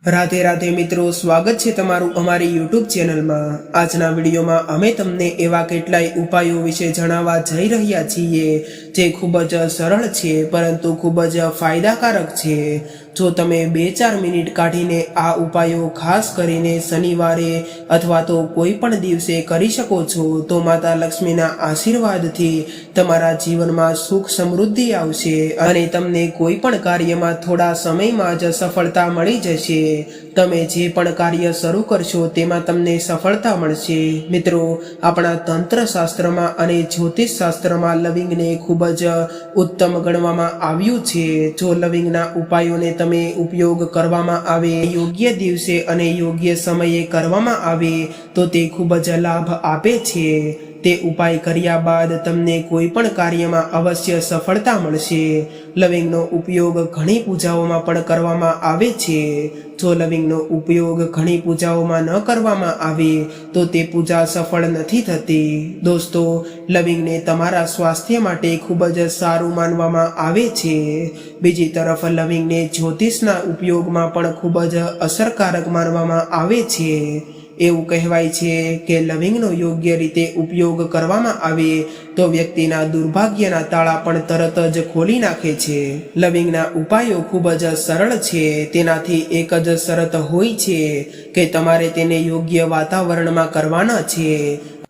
राधे राधे मित्रों, स्वागत है तमारू अमारी यूट्यूब चेनल में। आजना विडियो में अमे तमने एवा केटलाय उपायों विषे जणावा जई रह्या छीए जे खूब ज सरल छे परंतु खूब ज फायदाकारक छे। जो तमे 2-4 मिनिट काढीने आ उपायों खास करीने शनिवारे अथवा तो कोई पण दिवसे करी शको छो तो माता लक्ष्मीना आशीर्वादथी तमारा जीवनमां सुख समृद्धि आवशे अने तमने कोई पण कार्यमां थोड़ा समयमां ज सफलता मळी जशे। तमे जे पण कार्य शरू करशो तेमां तमने सफलता मळशे। मित्रों, आपणा तंत्र शास्त्रमां अने ज्योतिष शास्त्रमां लविंगने खूब ज उत्तम गणवामां आव्युं छे। जो लविंगना उपायोने तमे उपयोग करवामां आवे, योग्य दिवसे अने योग्य समये करवामां आवे तो ते खूब ज लाभ आपे छे। ते उपाय कर्या बाद तमने कोई पण कार्यमां अवश्य सफलता मळशे। लविंगनो उपयोग घणी पूजाओमां पण करवामां आवे छे। जो लविंगनो उपयोग घणी पूजाओमां न करवामां आवे तो ते पूजा सफल नथी थती। दोस्तों, लविंगने तमारा स्वास्थ्य माटे खूब ज सारुं मानवामां आवे छे। बीजी तरफ लविंगने ज्योतिषना उपयोगमां पण खूब ज असरकारक मानवामां आवे छे। એવું કહેવાય છે કે લવિંગનો યોગ્ય રીતે ઉપયોગ કરવામાં આવે તો વ્યક્તિના દુર્ભાગ્યના તાળા પણ તરત જ ખોલી નાખે છે। લવિંગના ઉપાયો ખૂબ જ સરળ છે। તેનાથી એક જ શરત હોય છે કે તમારે તેને યોગ્ય વાતાવરણમાં કરવાના છે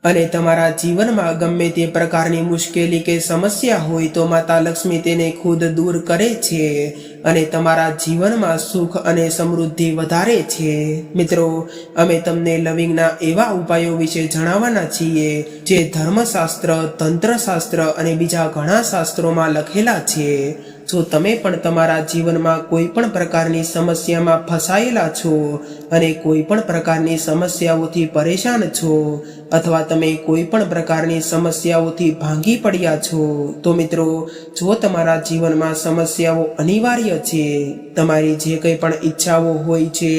અને તમારા જીવનમાં ગમે તે પ્રકારની મુશ્કેલી કે સમસ્યા હોય તો માતા લક્ષ્મી તેને ખુદ દૂર કરે છે અને તમારા જીવનમાં સુખ અને સમૃદ્ધિ વધારે છે। મિત્રો, અમે તમને લવિંગના એવા ઉપાયો વિશે જણાવવાના છીએ જે ધર્મશાસ્ત્ર, તંત્રશાસ્ત્ર અને બીજા ઘણા શાસ્ત્રોમાં લખેલા છે। જો તમે પણ તમારા જીવનમાં કોઈ પણ પ્રકારની સમસ્યામાં ફસાયેલા છો અને કોઈ પણ પ્રકારની સમસ્યાઓથી પરેશાન છો અથવા તમે કોઈ પણ પ્રકારની સમસ્યાઓથી ભાંગી પડ્યા છો તો મિત્રો, જો તમારા જીવનમાં સમસ્યાઓ અનિવાર્ય છે, તમારી જે કંઈ પણ ઈચ્છાઓ હોય છે,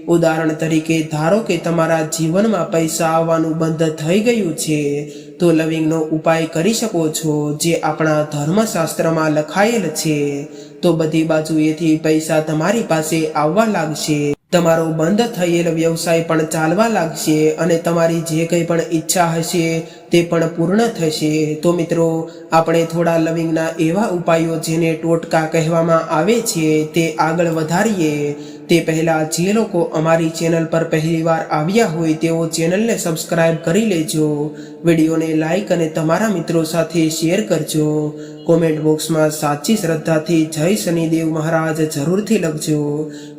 ઉદાહરણ તરીકે ધારો કે તમારા જીવનમાં પૈસા આવવાનું બંધ થઈ ગયું છે તો લવિંગનો ઉપાય કરી શકો છો જે આપણા ધર્મશાસ્ત્રમાં લખાયેલ છે। તો બધી બાજુએથી પૈસા તમારી પાસે આવવા લાગશે, તમારો બંધ થયેલ વ્યવસાય પણ ચાલવા લાગશે અને તમારી જે કંઈ પણ ઈચ્છા હશે તે પણ પૂર્ણ થશે। તો મિત્રો, આપણે થોડા લવિંગના એવા ઉપાયો જેને ટોટકા કહેવામાં આવે છે તે આગળ વધારીએ। તે પહેલા જે લોકો અમારી ચેનલ પર પહેલીવાર આવ્યા હોય તેઓ ચેનલને સબસ્ક્રાઇબ કરી લેજો, વિડીયોને લાઇક અને તમારા મિત્રો સાથે શેર કરજો। કોમેન્ટ બોક્સમાં સાચી શ્રદ્ધાથી જય શનિદેવ મહારાજ જરૂરથી લખજો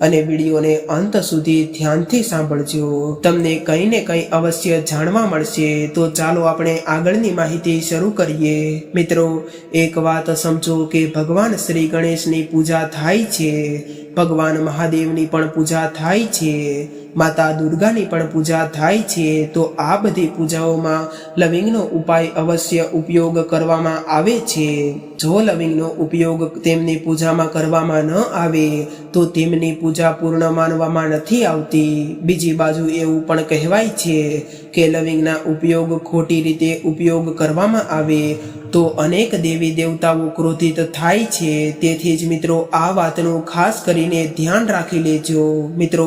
અને વિડીયોને અંત સુધી ધ્યાનથી સાંભળજો। તમને કંઈ ને કંઈ અવશ્ય જાણવા મળશે। તો ચાલો આપણે આગળની માહિતી શરૂ કરીએ। મિત્રો, એક વાત સમજો કે ભગવાન શ્રી ગણેશની પૂજા થાય છે, ભગવાન મહાદેવની પણ પૂજા થાય છે, માતા દુર્ગાની પણ પૂજા થાય છે। તો આ બધી પૂજાઓમાં લવિંગનો ઉપાય અવશ્ય ઉપયોગ કરવામાં આવે છે। જો લવિંગનો ઉપયોગ તેમની પૂજામાં કરવામાં ન આવે તો તેમની પૂજા પૂર્ણ માનવામાં નથી આવતી। બીજી બાજુ એવું પણ કહેવાય છે કે લવિંગના ઉપયોગ ખોટી રીતે ઉપયોગ કરવામાં આવે તો અનેક દેવી દેવતાઓ ક્રોધિત થાય છે। તેથી જ મિત્રો, આ વાતનું ખાસ કરીને ધ્યાન રાખી લેજો। મિત્રો,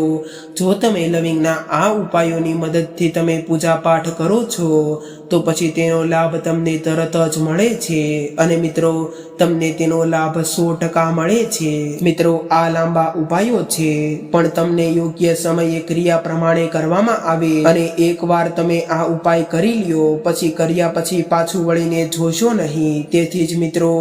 જો તમે લવિંગના આ ઉપાયોની મદદથી તમે પૂજા પાઠ કરો છો તો પછી તેનો લાભ તમને તરત જ મળે છે અને મિત્રો, તમને તેનો લાભ 100% મળે છે। મિત્રો, આ લાંબા ઉપાયો છે પણ તમને યોગ્ય સમયે ક્રિયા પ્રમાણે કરવામાં આવે અને એકવાર તમે આ ઉપાય કરી લ્યો પછી કર્યા પછી પાછું વળીને જોશો નહીં। તેથી જ મિત્રો,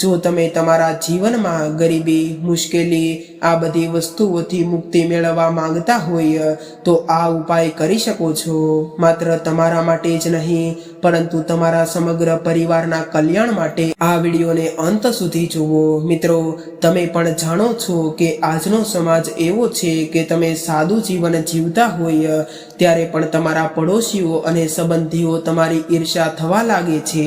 જો તમે તમારા જીવનમાં ગરીબી, મુશ્કેલી આ બધી વસ્તુઓથી મુક્તિ મેળવવા માંગતા હોય તો આ ઉપાય કરી શકો છો। માત્ર તમારા માટે જ નહીં પરંતુ તમારા સમગ્ર પરિવારના કલ્યાણ માટે આ વિડીયોને અંત સુધી જુઓ। મિત્રો, તમે પણ જાણો છો કે આજનો સમાજ એવો છે કે તમે સાદું જીવન જીવતા હોય ત્યારે પણ તમારા પડોશીઓ અને સંબંધીઓ તમારી ઈર્ષ્યા થવા લાગે છે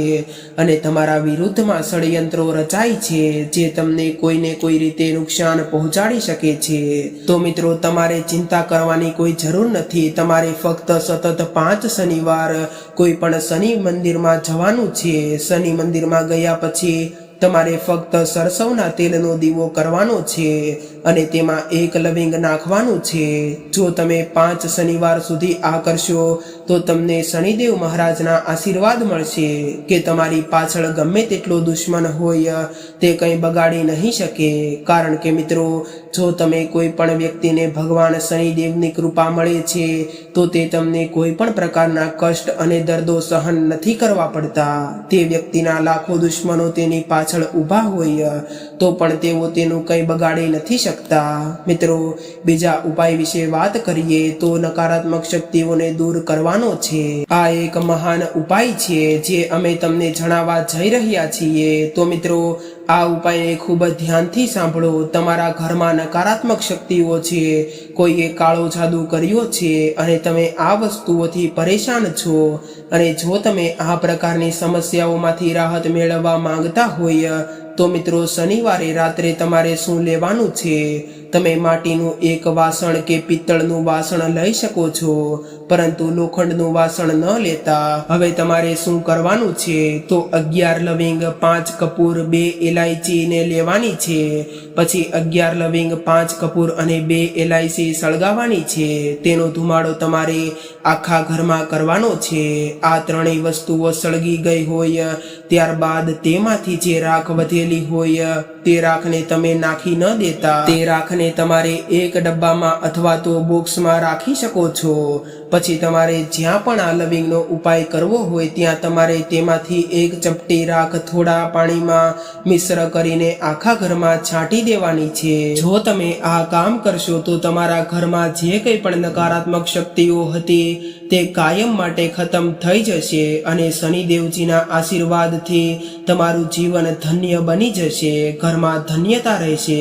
અને તમારા વિરુદ્ધમાં ષડયંત્રો રચાય છે જે તમને કોઈને કોઈ રીતે નુકસાન પહોંચાડી શકે છે। તો મિત્રો, તમારે ચિંતા કરવાની કોઈ જરૂર નથી। તમારે ફક્ત સતત 5 શનિવાર કોઈ પણ શનિ મંદિરમાં જવાનું છે। શનિ મંદિરમાં ગયા પછી તમારે ફક્ત સરસવના તેલનો દીવો કરવાનો છે અને તેમાં 1 લવિંગ નાખવાનું છે. જો તમે 5 શનિવાર સુધી આ કરશો તો તમને શનિદેવ મહારાજના આશીર્વાદ મળશે કે તમારી પાછળ ગમે તેટલો દુશ્મન હોય તે કંઈ બગાડી નહીં શકે. કારણ કે મિત્રો, જો તમે કોઈ પણ વ્યક્તિને ભગવાન શનિદેવની કૃપા મળે છે તો તે તમને કોઈ પણ પ્રકારના કષ્ટ અને દર્દો સહન નથી કરવા પડતા. તે વ્યક્તિના લાખો દુશ્મનો તેની પાછળ ઊભા હોય તો પણ તેઓ તેનું કંઈ બગાડી નથી શકતા. મિત્રો, બીજા ઉપાય વિશે વાત કરીએ તો નકારાત્મક શક્તિઓને દૂર કરવાનો છે. આ એક મહાન ઉપાય છે જે અમે તમને જણાવવા જઈ રહ્યા છીએ. તો મિત્રો, આ ઉપાયને ખૂબ જ ધ્યાનથી સાંભળો. તમારા ઘરમાં નકારાત્મક શક્તિઓ છે, કોઈએ કાળો જાદુ કર્યો છે અને તમે આ વસ્તુઓથી પરેશાન છો, અને જો તમે આ પ્રકારની સમસ્યાઓમાંથી રાહત મેળવવા માંગતા હોય તો મિત્રો, શનિવારે રાત્રે તમારે શું લેવાનું છે? તમે માટીનું એક વાસણ કે પિત્તળનું વાસણ લઈ શકો છો, પરંતુ લોખંડનું વાસણ ન લેતા. હવે તમારે શું કરવાનું છે? તો 11 લવિંગ, 5 કપૂર, 2 ઇલાયચીને લેવાની છે. પછી 11 લવિંગ, 5 કપૂર અને 2 ઇલાયચી સળગાવવાની છે. તેનો ધુમાડો તમારે આખા ઘરમાં કરવાનો છે. આ ત્રણેય વસ્તુઓ સળગી ગઈ હોય ત્યારબાદ તેમાંથી જે રાખ વધેલી હોય તે રાખને તમે નાખી ન દેતા. તે રાખને તમારે એક ડબ્બામાં અથવા તો બોક્સમાં રાખી શકો છો. પછી તમારે જ્યાં પણ આ લવિંગનો ઉપાય કરવો હોય ત્યાં તમારે તેમાંથી એક ચપટી રાખ થોડા પાણીમાં મિશ્ર કરીને આખા ઘરમાં છાંટી દેવાની છે. જો તમે આ કામ કરશો તો તમારા ઘરમાં જે કંઈ પણ નકારાત્મક શક્તિઓ હતી તે કાયમ માટે ખતમ થઈ જશે અને શનિદેવજીના આશીર્વાદથી તમારું જીવન ધન્ય બની જશે. ઘરમાં ધન્યતા રહેશે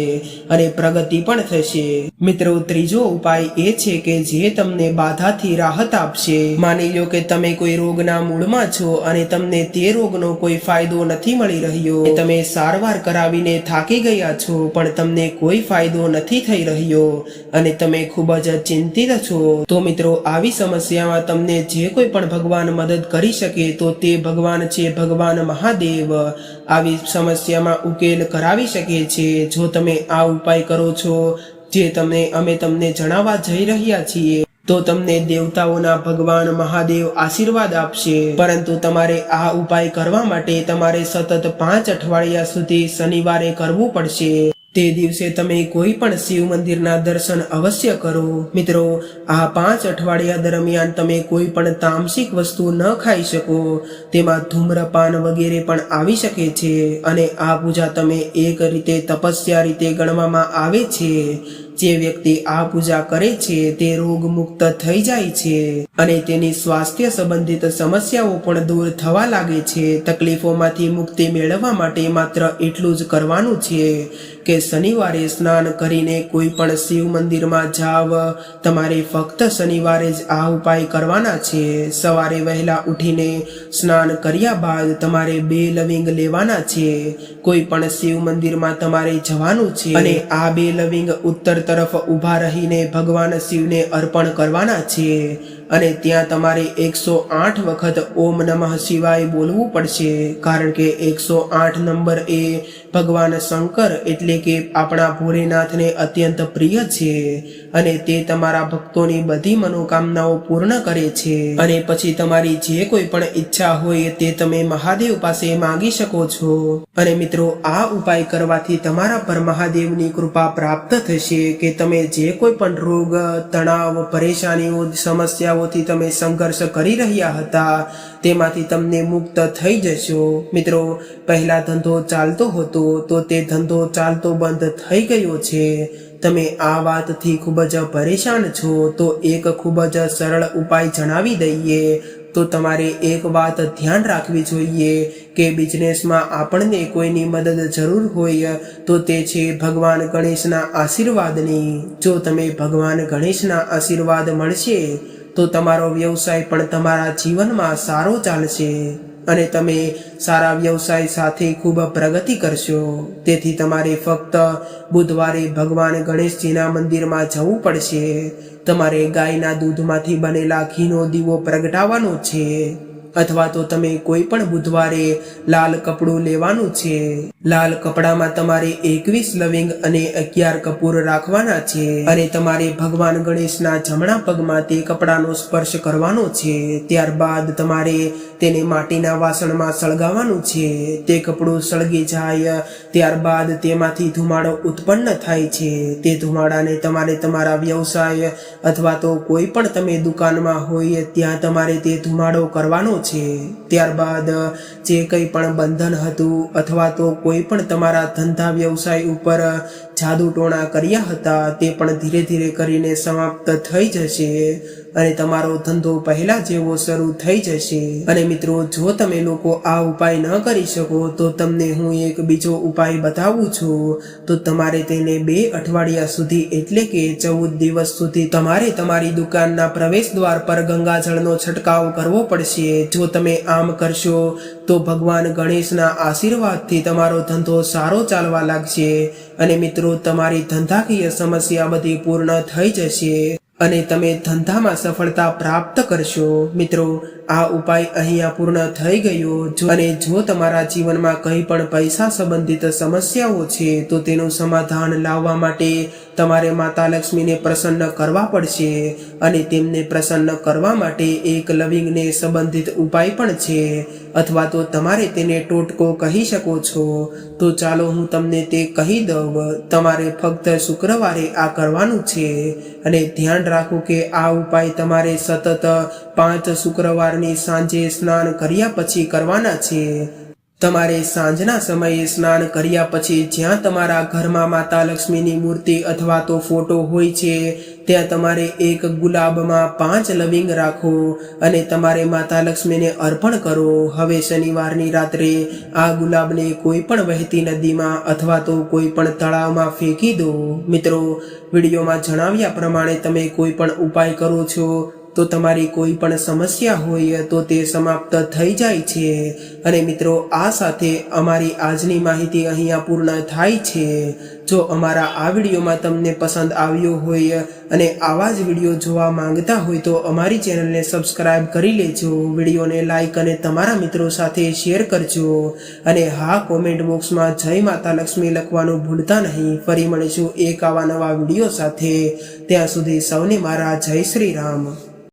અને પ્રગતિ પણ થશે. મિત્રો, ત્રીજો ઉપાય એ છે કે જે તમને બાધાથી રાહત આપશે. માની લો કે તમે કોઈ રોગના મૂળમાં છો અને તમને તે રોગનો કોઈ ફાયદો નથી મળી રહ્યો. તમે સારવાર કરાવીને થાકી ગયા છો પણ તમને કોઈ ફાયદો નથી થઈ રહ્યો અને તમે ખૂબ જ ચિંતિત છો. તો મિત્રો, આવી સમસ્યામાં તમને જે કોઈ પણ ભગવાન મદદ કરી શકે તો તે ભગવાન છે ભગવાન મહાદેવ. આવી સમસ્યામાં ઉકેલ કરાવી શકે છે. જો તમે આ ઉપાય કરો છો જે અમે તમને જણાવવા જઈ રહ્યા છીએ તો તમને દેવતાઓના ભગવાન મહાદેવ આશીર્વાદ આપશે. પરંતુ તમારે આ ઉપાય કરવા માટે તમારે સતત 5 અઠવાડિયા સુધી શનિવારે કરવું પડશે. તે દિવસે તમે કોઈ પણ શિવ મંદિરના દર્શન અવશ્ય કરો. મિત્રો, આ 5 અઠવાડિયા દરમિયાન તમે કોઈ પણ તામસિક વસ્તુ ન ખાઈ શકો. તેમાં ધૂમ્રપાન વગેરે પણ આવી શકે છે અને આ પૂજા તમે એક રીતે તપસ્યા રીતે ગણવામાં આવે છે. જે વ્યક્તિ આ પૂજા કરે છે તે રોગ મુક્ત થઈ જાય છે અને તેની સ્વાસ્થ્ય સંબંધિત સમસ્યાઓ પણ દૂર થવા લાગે છે. તકલીફોમાંથી મુક્તિ મેળવવા માટે માત્ર એટલું જ કરવાનું છે કે શનિવારે સ્નાન કરીને કોઈ પણ શિવ મંદિરમાં જાવ. તમારે ફક્ત શનિવારે જ આ ઉપાય કરવાના છે. સવારે વહેલા ઉઠીને સ્નાન કર્યા બાદ તમારે 2 લવિંગ લેવાના છે. કોઈ પણ શિવ મંદિરમાં તમારે જવાનું છે અને આ 2 લવિંગ ઉત્તર તરફ ઊભા રહીને ભગવાન શિવને અર્પણ કરવાના છે અને ત્યાં તમારે 108 વખત ઓમ નમઃ શિવાય બોલવું પડશે. કારણ કે 108 નંબર એ ભગવાન શંકર એટલે કે આપણા ભોલેનાથને અત્યંત પ્રિય છે અને તે તમારા ભક્તોની બધી મનોકામનાઓ પૂર્ણ કરે છે. અને પછી તમારી જે કોઈ પણ ઈચ્છા હોય તે તમે મહાદેવ પાસે માંગી શકો છો. અને મિત્રો, આ ઉપાય કરવાથી તમારા પર મહાદેવની કૃપા પ્રાપ્ત થશે કે તમે જે કોઈ પણ રોગ, તણાવ, પરેશાનીઓ, સમસ્યાઓથી તમે સંઘર્ષ કરી રહ્યા હતા તેમાંથી તમને મુક્ત થઈ જશો. મિત્રો, પહેલા ધંધો ચાલતો હતો તો તે ધંધો ચાલતો બંધ થઈ ગયો છે. તમે આ વાતથી ખૂબ જ પરેશાન છો તો એક ખૂબ જ સરળ ઉપાય જણાવી દઈએ. તો તમારે એક વાત ધ્યાન રાખવી જોઈએ કે બિઝનેસમાં આપણને કોઈની મદદ જરૂર હોય તો તે છે ભગવાન ગણેશના આશીર્વાદની. જો તમે ભગવાન ગણેશના આશીર્વાદ મળશે તો તમારો વ્યવસાય પણ તમારા જીવનમાં સારો ચાલશે અને તમે સારા વ્યવસાય સાથે ખૂબ પ્રગતિ કરશો. તેથી તમારે ફક્ત બુધવારે ભગવાન ગણેશજીના મંદિરમાં જવું પડશે. તમારે ગાયના દૂધમાંથી બનેલા ઘીનો દીવો પ્રગટાવવાનો છે અથવા તો તમે કોઈ પણ બુધવારે લાલ કપડું લેવાનું છે। લાલ કપડામાં તમારે 21 લવિંગ અને 11 કપૂર રાખવાના છે અને તમારે ભગવાન ગણેશના જમણા પગમાં તે કપડાનો સ્પર્શ કરવાનો છે। ત્યારબાદ તમારે તેને માટીના વાસણમાં સળગાવવાનું છે। તે કપડું સળગી જાય ત્યારબાદ તેમાંથી ધુમાડો ઉત્પન્ન થાય છે। તે ધુમાડાને તમારે તમારા વ્યવસાય અથવા તો કોઈ પણ તમે દુકાનમાં હોય ત્યાં તમારે તે ધુમાડો કરવાનો છે। ત્યારબાદ જે કંઈ પણ બંધન હતું અથવા તો કોઈ પણ તમારા ધંધા વ્યવસાય ઉપર જાદુ ટોણા કર્યા હતા તે પણ ધીરે ધીરે કરીને સમાપ્ત થઈ જશે અને તમારો ધંધો પહેલા જેવો શરૂ થઈ જશે। અને મિત્રો, જો તમે લોકો આ ઉપાય ન કરી શકો તો તમને હું એક બીજો ઉપાય બતાવું છું। તો તમારે તેને 2 અઠવાડિયા સુધી એટલે કે 14 દિવસ સુધી તમારે તમારી દુકાનના પ્રવેશ દ્વાર પર ગંગાજળનો છંટકાવ કરવો પડશે। જો તમે આમ કરશો તો ભગવાન ગણેશના આશીર્વાદથી તમારો ધંધો સારો ચાલવા લાગશે અને મિત્રો, તમારી ધંધાકીય સમસ્યા બધી પૂર્ણ થઈ જશે અને તમે ધંધામાં સફળતા પ્રાપ્ત કરશો। મિત્રો, આ ઉપાય અહીંયા પૂર્ણ થઈ ગયો। અને જો તમારા જીવનમાં કંઈ પણ પૈસા સંબંધિત સમસ્યાઓ છે તો તેનું સમાધાન લાવવા માટે તમારે માતા લક્ષ્મીને પ્રસન્ન કરવા પડશે અને તેમને પ્રસન્ન કરવા માટે એક લવિંગને સંબંધિત ઉપાય પણ છે અથવા તો તમારે તેને ટોટકો કહી શકો છો। તો ચાલો હું તમને તે કહી દઉં। તમારે ફક્ત શુક્રવારે આ કરવાનું છે અને ધ્યાન રાખો કે આ ઉપાય તમારે સતત 5 શુક્રવારની સાંજે સ્નાન કર્યા પછી કરવાના છે। તમારે સાંજના સમયે સ્નાન કર્યા પછી જ્યાં તમારા ઘરમાં માતા લક્ષ્મીની મૂર્તિ અથવા તો ફોટો હોય છે ત્યાં તમારે એક ગુલાબમાં 5 લવિંગ રાખો અને તમારે માતા લક્ષ્મીને અર્પણ કરો। હવે શનિવારની રાત્રે આ ગુલાબને કોઈ પણ વહેતી નદીમાં અથવા તો કોઈ પણ તળાવમાં ફેંકી દો। મિત્રો, વિડીયોમાં જણાવ્યા પ્રમાણે તમે કોઈ પણ ઉપાય કરો છો તો તમારી કોઈ પણ સમસ્યા હોય તો તે સમાપ્ત થઈ જાય છે। અને મિત્રો, આ સાથે અમારી આજની માહિતી અહીંયા પૂર્ણ થાય છે। જો અમારા આ વિડીયોમાં તમને પસંદ આવ્યો હોય અને આવા જ વિડીયો જોવા માંગતા હોય તો અમારી ચેનલને સબસ્ક્રાઇબ કરી લેજો, વિડીયોને લાઇક અને તમારા મિત્રો સાથે શેર કરજો અને હા, કોમેન્ટ બોક્સમાં જય માતા લક્ષ્મી લખવાનું ભૂલતા નહીં। ફરી મળીશું એક આવા નવા વિડીયો સાથે। ત્યાં સુધી સૌને મારા જય શ્રી રામ।